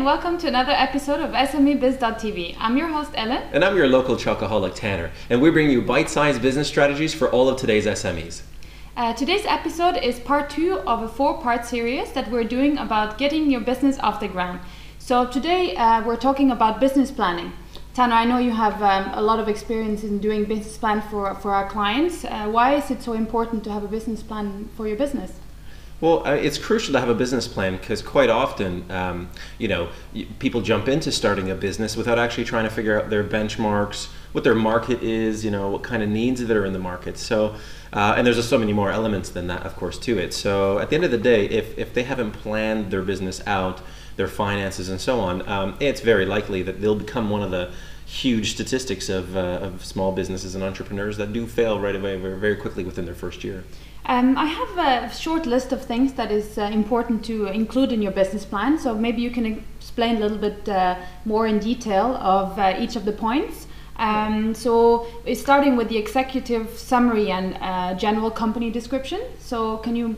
welcome to another episode of SMEbiz.tv. I'm your host Ellen. And I'm your local chocoholic Tanner. And we bring you bite-sized business strategies for all of today's SMEs. Today's episode is part 2 of a 4-part series that we're doing about getting your business off the ground. So today we're talking about business planning. Tanner, I know you have a lot of experience in doing business plan for our clients. Why is it so important to have a business plan for your business? Well, it's crucial to have a business plan because quite often, people jump into starting a business without actually trying to figure out their benchmarks, what their market is, what kind of needs that are in the market. So, and there's just so many more elements than that, of course, to it. So at the end of the day, if they haven't planned their business out, their finances and so on, it's very likely that they'll become one of the huge statistics of small businesses and entrepreneurs that do fail right away very quickly within their first year. I have a short list of things that is important to include in your business plan. So maybe you can explain a little bit more in detail of each of the points. So it's starting with the executive summary and general company description. So can you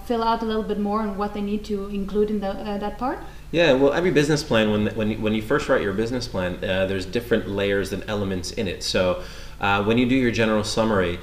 fill out a little bit more on what they need to include in that part? Yeah, well, every business plan, when you first write your business plan, there's different layers and elements in it. So when you do your general summary,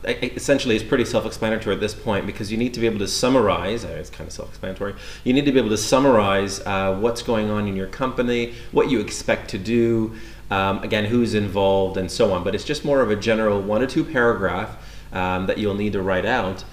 essentially it's pretty self-explanatory at this point because you need to be able to summarize, it's kind of self-explanatory, you need to be able to summarize what's going on in your company, what you expect to do, again, who's involved and so on. But it's just more of a general 1 or 2 paragraph that you'll need to write out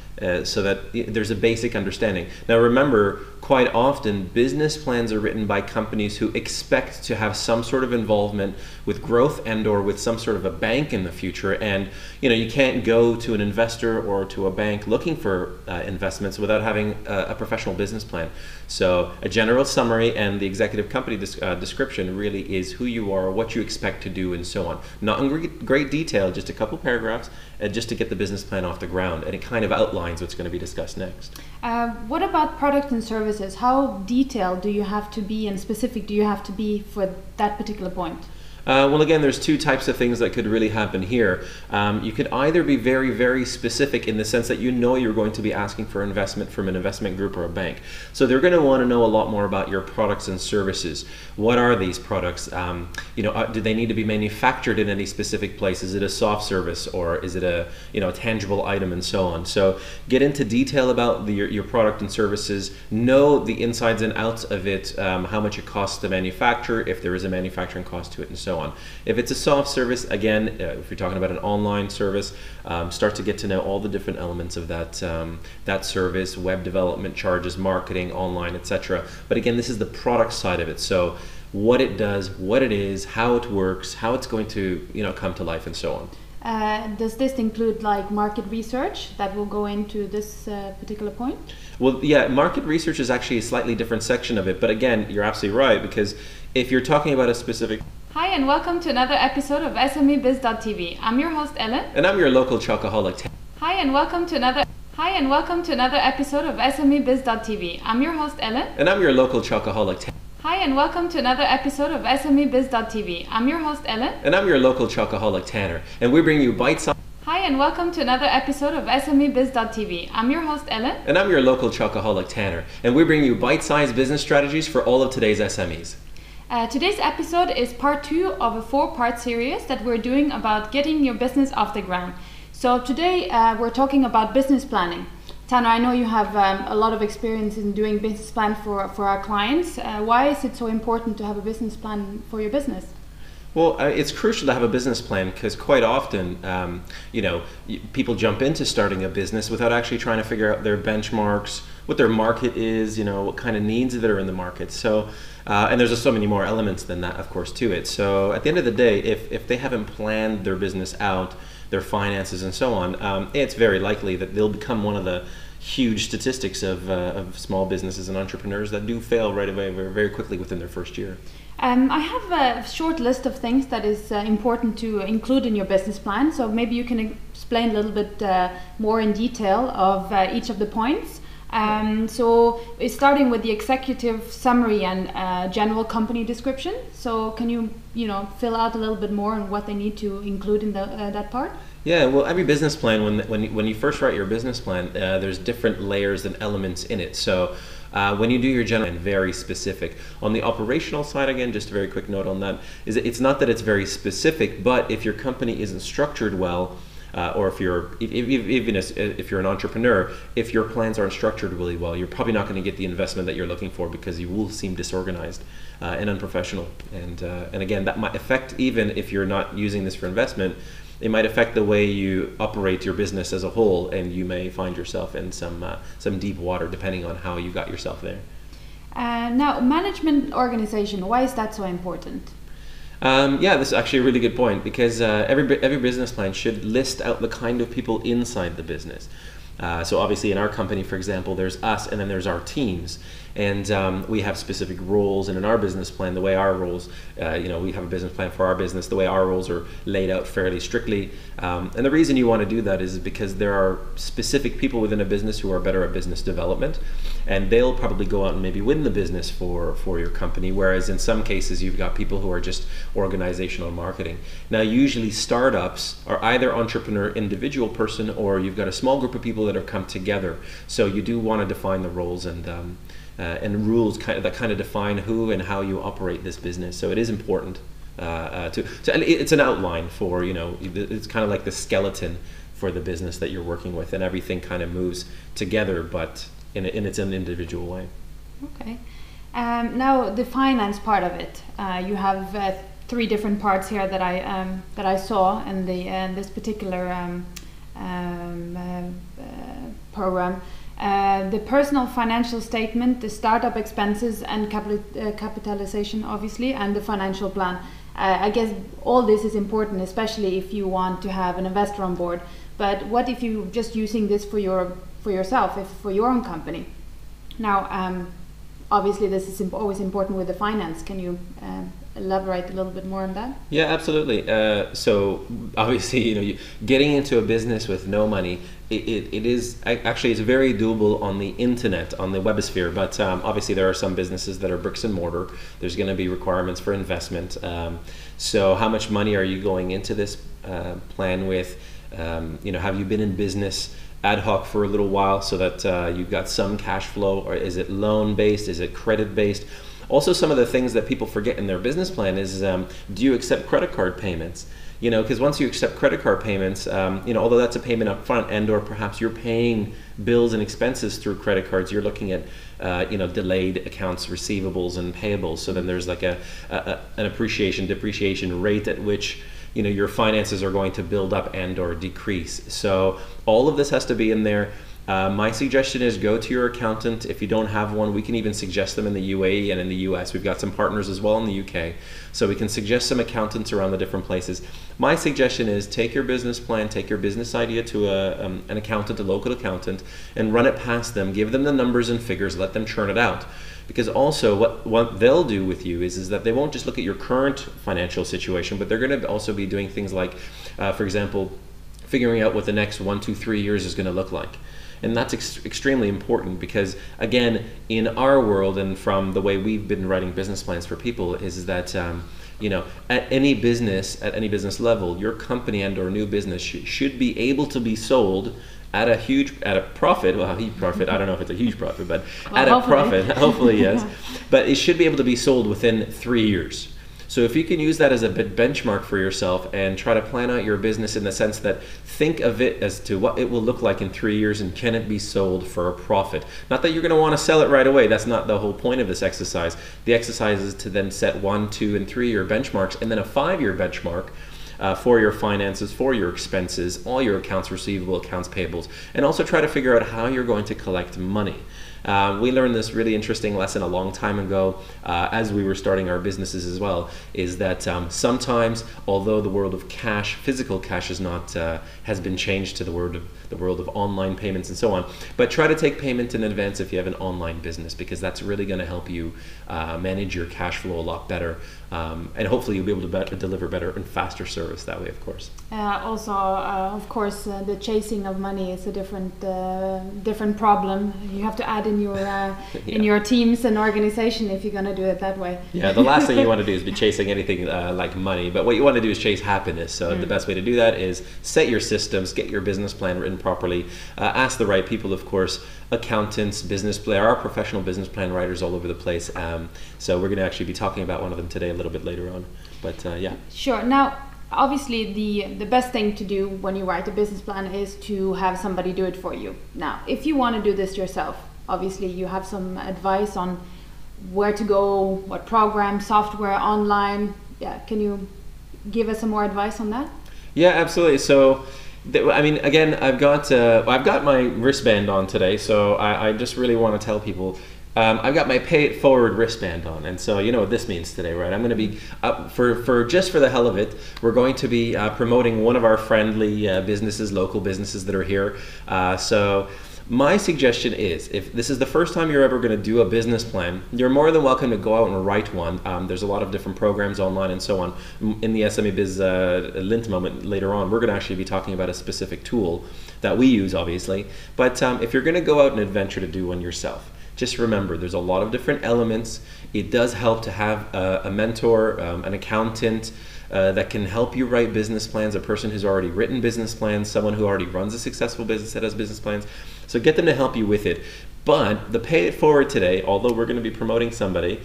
so that there's a basic understanding. Now remember, quite often business plans are written by companies who expect to have some sort of involvement with growth and or with some sort of a bank in the future, and you can't go to an investor or to a bank looking for investments without having a professional business plan. So a general summary and the executive company description really is who you are, what you expect to do and so on. Not in great detail, just a couple paragraphs just to get the business plan off the ground, and it kind of outlines what's going to be discussed next. What about products and services? How detailed do you have to be and specific do you have to be for that particular point? Well, again, there's 2 types of things that could really happen here. You could either be very, very specific in the sense that you're going to be asking for investment from an investment group or a bank. So they're going to want to know a lot more about your products and services. What are these products? Do they need to be manufactured in any specific place? Is it a soft service or is it a tangible item and so on? So get into detail about your product and services. Know the insides and outs of it, how much it costs to manufacture, if there is a manufacturing cost to it, and so on. If it's a soft service, again, if you're talking about an online service, start to get to know all the different elements of that service, web development charges, marketing, online, etc. But again, this is the product side of it. So what it does, what it is, how it works, how it's going to come to life and so on. Does this include like market research that will go into this particular point? Well, yeah, market research is actually a slightly different section of it. But again, you're absolutely right, because if you're talking about a specific... Hi and welcome to another episode of SMEbiz.tv. I'm your host Ellen. And I'm your local chocoholic Tanner. Hi and welcome to another episode of SMEbiz.tv. I'm your host Ellen. And I'm your local chocoholic Tanner. Hi and welcome to another episode of SMEbiz.tv. I'm your host Ellen. And I'm your local chocoholic Tanner. And we bring you bite-sized... Hi and welcome to another episode of SMEbiz.tv. I'm your host Ellen. And I'm your local chocoholic Tanner. And we bring you bite-sized business strategies for all of today's SMEs. Today's episode is part 2 of a 4-part series that we're doing about getting your business off the ground. So today we're talking about business planning. Tanner, I know you have a lot of experience in doing business plan for our clients. Why is it so important to have a business plan for your business? Well, it's crucial to have a business plan because quite often, people jump into starting a business without actually trying to figure out their benchmarks, what their market is, what kind of needs that are in the market. So, and there's just so many more elements than that, of course, to it. So at the end of the day, if they haven't planned their business out, their finances and so on, it's very likely that they'll become one of the huge statistics of small businesses and entrepreneurs that do fail right away very quickly within their first year. I have a short list of things that is important to include in your business plan. So maybe you can explain a little bit more in detail of each of the points. So it's starting with the executive summary and general company description. So can you fill out a little bit more on what they need to include in that part? Yeah, well, every business plan, when you first write your business plan, there's different layers and elements in it. So when you do your general and very specific. On the operational side, again, just a very quick note on that, is it's not that it's very specific, but if your company isn't structured well, or if you're even if you're an entrepreneur, if your plans aren't structured really well, you're probably not going to get the investment that you're looking for, because you will seem disorganized and unprofessional. And again, that might affect, even if you're not using this for investment, it might affect the way you operate your business as a whole, and you may find yourself in some deep water depending on how you got yourself there. Now, management organization, why is that so important? Yeah, this is actually a really good point, because every business plan should list out the kind of people inside the business. So obviously in our company, for example, there's us and then there's our teams. And we have specific roles, and in our business plan, the way our roles, we have a business plan for our business, the way our roles are laid out fairly strictly. And the reason you want to do that is because there are specific people within a business who are better at business development, and they'll probably go out and maybe win the business for your company, whereas in some cases you've got people who are just organizational marketing. Now, usually startups are either entrepreneur, individual person, or you've got a small group of people that have come together. So you do want to define the roles and rules that kind of define who and how you operate this business. So it is important it's an outline for, it's kind of like the skeleton for the business that you're working with, and everything kind of moves together, but in its own individual way. Okay. Now the finance part of it, you have 3 different parts here that I saw in this particular program. The personal financial statement, the startup expenses and capitalization, obviously, and the financial plan. I guess all this is important, especially if you want to have an investor on board. But what if you're just using this for yourself, for your own company? Now, obviously, this is always important with the finance. Can you elaborate a little bit more on that? Yeah, absolutely. So obviously, getting into a business with no money, it is actually, it's very doable on the internet, on the webosphere, but obviously there are some businesses that are bricks and mortar. There's going to be requirements for investment. So how much money are you going into this plan with? Have you been in business ad hoc for a little while so that you've got some cash flow, or is it loan based? Is it credit based? Also, some of the things that people forget in their business plan is, do you accept credit card payments? Because once you accept credit card payments, although that's a payment up front, and or perhaps you're paying bills and expenses through credit cards, you're looking at delayed accounts receivables and payables. So then there's like an depreciation rate at which your finances are going to build up and or decrease. So all of this has to be in there. My suggestion is go to your accountant. If you don't have one, we can even suggest them in the UAE and in the US. We've got some partners as well in the UK. So we can suggest some accountants around the different places. My suggestion is take your business plan, take your business idea to an accountant, a local accountant, and run it past them. Give them the numbers and figures, let them churn it out. Because also what they'll do with you is that they won't just look at your current financial situation, but they're going to also be doing things like, for example, figuring out what the next 1, 2, 3 years is going to look like. And that's extremely important, because again, in our world and from the way we've been writing business plans for people is that at any business level, your company and or new business should be able to be sold at a profit. Well, I don't know if it's a huge profit, but at a profit, hopefully yes. But it should be able to be sold within 3 years. So if you can use that as a benchmark for yourself and try to plan out your business in the sense that think of it as to what it will look like in 3 years, and can it be sold for a profit? Not that you're going to want to sell it right away. That's not the whole point of this exercise. The exercise is to then set 1, 2, and 3 year benchmarks, and then a 5-year benchmark for your finances, for your expenses, all your accounts receivable, accounts payables, and also try to figure out how you're going to collect money. We learned this really interesting lesson a long time ago as we were starting our businesses as well, is that sometimes, although the world of cash, physical cash has been changed to the world of online payments and so on, but try to take payment in advance if you have an online business, because that's really going to help you manage your cash flow a lot better, and hopefully you'll be able to deliver better and faster service that way, of course. Of course, the chasing of money is a different problem. You have to add in in your in Yeah. your teams and organization if you're going to do it that way. Yeah, the last thing you want to do is be chasing anything like money, but what you want to do is chase happiness. So the best way to do that is set your systems, get your business plan written properly, ask the right people, of course, accountants, there are professional business plan writers all over the place. So we're going to actually be talking about one of them today a little bit later on. But yeah. Sure. Now, obviously, the best thing to do when you write a business plan is to have somebody do it for you. Now, if you want to do this yourself, obviously you have some advice on where to go, what program, software, online. Yeah, can you give us some more advice on that? Yeah, absolutely. So, I mean, again, I've got my wristband on today, so I just really want to tell people. I've got my Pay It Forward wristband on, and so you know what this means today, right? I'm going to be for just for the hell of it, we're going to be promoting one of our friendly businesses, local businesses that are here. So my suggestion is, if this is the first time you're ever going to do a business plan, you're more than welcome to go out and write one. There's a lot of different programs online and so on. In the SME Biz Lint moment later on, we're going to actually be talking about a specific tool that we use, obviously. But if you're going to go out and adventure to do one yourself, just remember, there's a lot of different elements. It does help to have a mentor, an accountant that can help you write business plans, a person who's already written business plans, someone who already runs a successful business that has business plans. So get them to help you with it. But the Pay It Forward today, although we're going to be promoting somebody,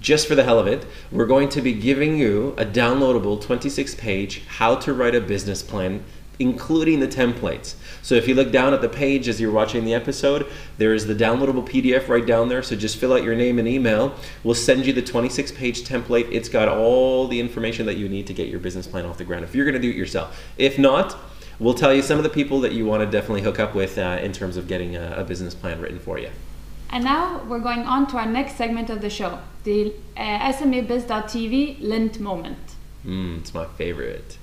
just for the hell of it, we're going to be giving you a downloadable 26-page how to write a business plan, including the templates. So if you look down at the page as you're watching the episode, there is the downloadable PDF right down there. So just fill out your name and email. We'll send you the 26-page template. It's got all the information that you need to get your business plan off the ground if you're going to do it yourself. If not, we'll tell you some of the people that you want to definitely hook up with in terms of getting a business plan written for you. And now we're going on to our next segment of the show, the SMEBiz.tv Lint moment. It's my favorite.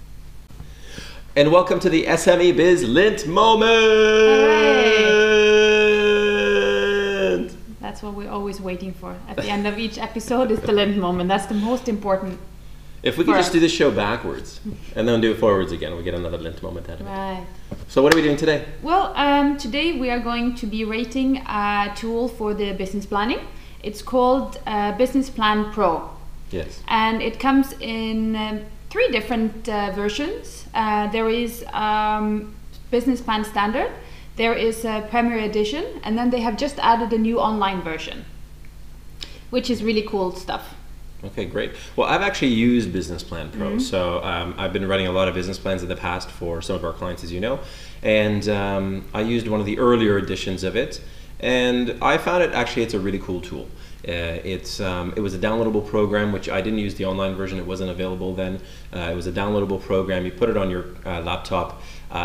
And welcome to the SME Biz Lint moment. Hooray. That's what we're always waiting for. At the end of each episode is the Lint moment. That's the most important. If we could just do the show backwards and then do it forwards again, we get another Lint moment out of it. Right. So what are we doing today? Well, today we are going to be rating a tool for the business planning. It's called Business Plan Pro. Yes. And it comes in 3 different versions. There is Business Plan Standard, there is a Premier Edition, and then they have just added a new online version, which is really cool stuff. Okay, great. Well, I've actually used Business Plan Pro. So I've been running a lot of business plans in the past for some of our clients, as you know, and I used one of the earlier editions of it, and I found it's a really cool tool. It was a downloadable program, which I didn't use the online version. It wasn't available then. It was a downloadable program. You put it on your laptop.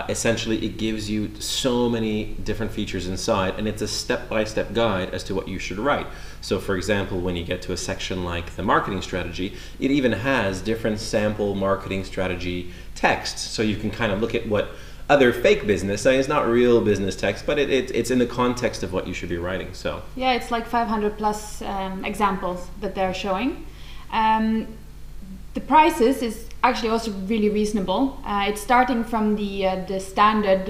Essentially, it gives you so many different features inside, and it's a step-by-step guide as to what you should write. So, for example, when you get to a section like the marketing strategy, it even has different sample marketing strategy texts. So you can kind of look at what other fake business, I mean, it's not real business text, but it's in the context of what you should be writing. So yeah, it's like 500 plus examples that they're showing. The prices is actually also really reasonable. It's starting from the standard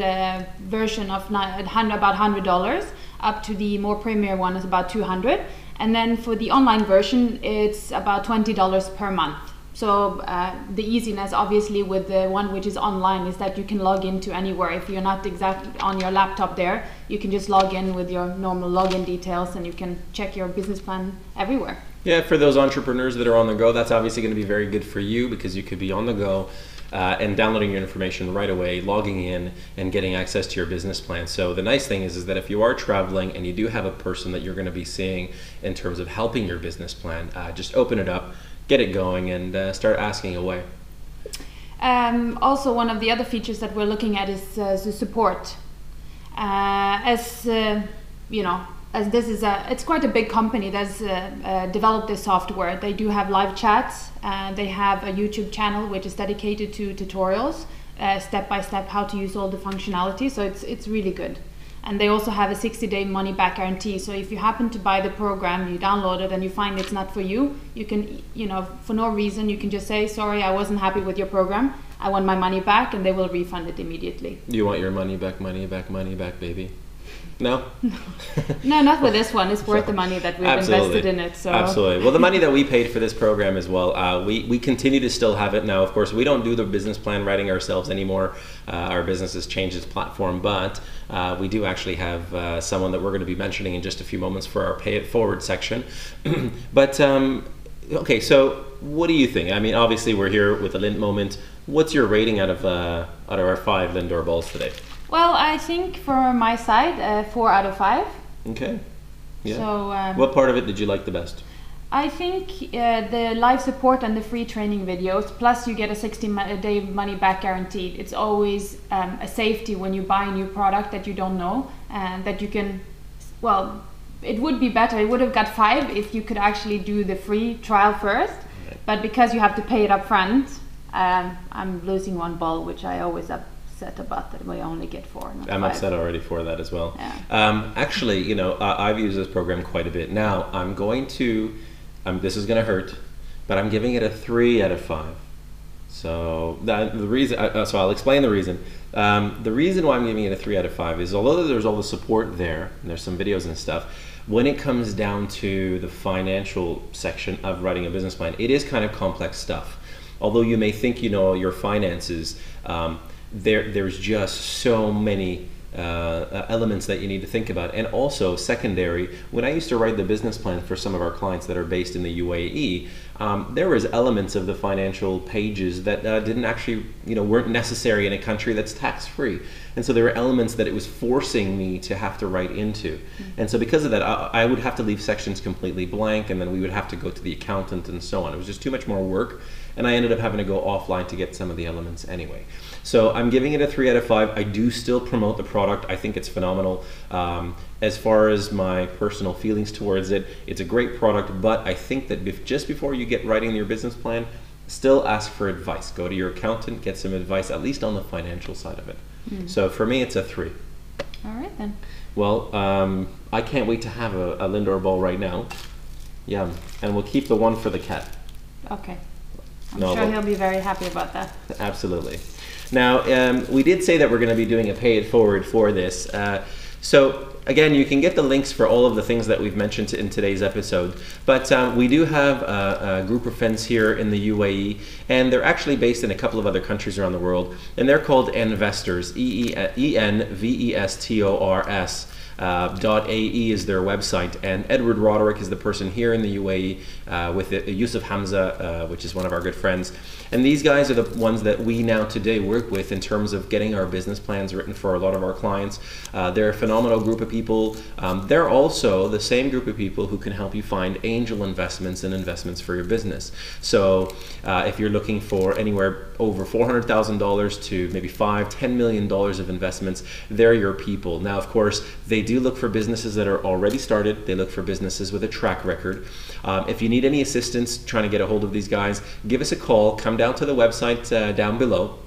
version of about $100 up to the more premier one is about $200, and then for the online version it's about $20 per month. So the easiness, obviously, with the one which is online is that you can log into anywhere. If you're not exactly on your laptop there, you can just log in with your normal login details and you can check your business plan everywhere. Yeah, for those entrepreneurs that are on the go, that's obviously going to be very good for you because you could be on the go and downloading your information right away, logging in and getting access to your business plan. So the nice thing is that if you are traveling and you do have a person that you're going to be seeing in terms of helping your business plan, just open it up, get it going, and start asking away. Also, one of the other features that we're looking at is the support. As this is it's quite a big company that's developed this software. They do have live chats. They have a YouTube channel which is dedicated to tutorials, step by step how to use all the functionality. So it's really good. And they also have a 60-day money-back guarantee. So if you happen to buy the program, you download it, and you find it's not for you, you can, for no reason, you can just say, sorry, I wasn't happy with your program. I want my money back, and they will refund it immediately. You want your money back, baby? No? No, not with this one. It's worth the money that we've Absolutely. invested in it. So. Absolutely. Well, the money that we paid for this program as well, we continue to still have it. Now, of course, we don't do the business plan writing ourselves anymore. Our business has changed its platform, but we do actually have someone that we're going to be mentioning in just a few moments for our Pay It Forward section. But, okay, so what do you think? I mean, obviously, we're here with the Lindt moment. What's your rating out of our 5 Lindor balls today? Well, I think for my side, 4 out of 5. Okay. Yeah. So, what part of it did you like the best? I think the live support and the free training videos, plus you get a 60-day money back guaranteed. It's always a safety when you buy a new product that you don't know, and that you can, well, it would be better. It would have got 5 if you could actually do the free trial first. Right. But because you have to pay it up front, I'm losing 1 ball, which I always upset about, that we only get 4. Not I'm 5. upset already for that as well. Yeah. Actually, you know, I've used this program quite a bit. Now, I'm going to, this is going to hurt, but I'm giving it a 3 out of 5. So the reason, so I'll explain the reason. The reason why I'm giving it a 3 out of 5 is, although there's all the support there, and there's some videos and stuff, when it comes down to the financial section of writing a business plan, it is kind of complex stuff. Although you may think you know your finances, there's just so many elements that you need to think about. And also secondary, when I used to write the business plan for some of our clients that are based in the UAE, there was elements of the financial pages that didn't actually, weren't necessary in a country that's tax-free. And so there were elements that it was forcing me to have to write into. And so because of that, I would have to leave sections completely blank, and then we would have to go to the accountant and so on. It was just too much more work, and I ended up having to go offline to get some of the elements anyway. So I'm giving it a 3 out of 5. I do still promote the product. I think it's phenomenal. As far as my personal feelings towards it, it's a great product, but I think that just before you get writing your business plan, still ask for advice. Go to your accountant, get some advice, at least on the financial side of it. So for me, it's a 3. All right then. Well, I can't wait to have a Lindor ball right now. Yum. And we'll keep the one for the cat. Okay. I'm sure he'll be very happy about that. Absolutely. Now, we did say that we're going to be doing a Pay It Forward for this. So again, you can get the links for all of the things that we've mentioned in today's episode. But we do have a group of friends here in the UAE, and they're actually based in a couple of other countries around the world, and they're called Envestors, ENVESTORS. .ae is their website, and Edward Roderick is the person here in the UAE with Yusuf Hamza, which is one of our good friends. And these guys are the ones that we now today work with in terms of getting our business plans written for a lot of our clients. They're a phenomenal group of people. They're also the same group of people who can help you find angel investments and investments for your business. So if you're looking for anywhere over $400,000 to maybe $5–10 million of investments, they're your people. Now, of course, they do look for businesses that are already started. They look for businesses with a track record. If you need any assistance trying to get a hold of these guys, give us a call. Come down to the website down below,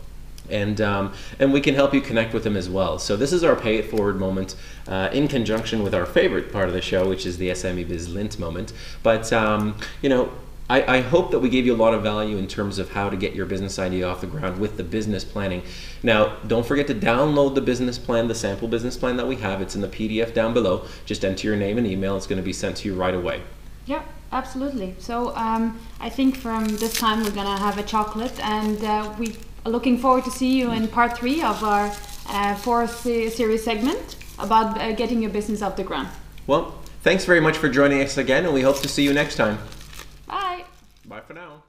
and we can help you connect with them as well. So this is our Pay It Forward moment in conjunction with our favorite part of the show, which is the SME Biz Lindt moment. But I hope that we gave you a lot of value in terms of how to get your business idea off the ground with the business planning. Now, don't forget to download the business plan, the sample business plan that we have. It's in the PDF down below. Just enter your name and email. It's going to be sent to you right away. Yeah, absolutely. So I think from this time we're going to have a chocolate, and we are looking forward to see you in part 3 of our 4th series segment about getting your business off the ground. Well, thanks very much for joining us again, and we hope to see you next time. Bye. Bye for now.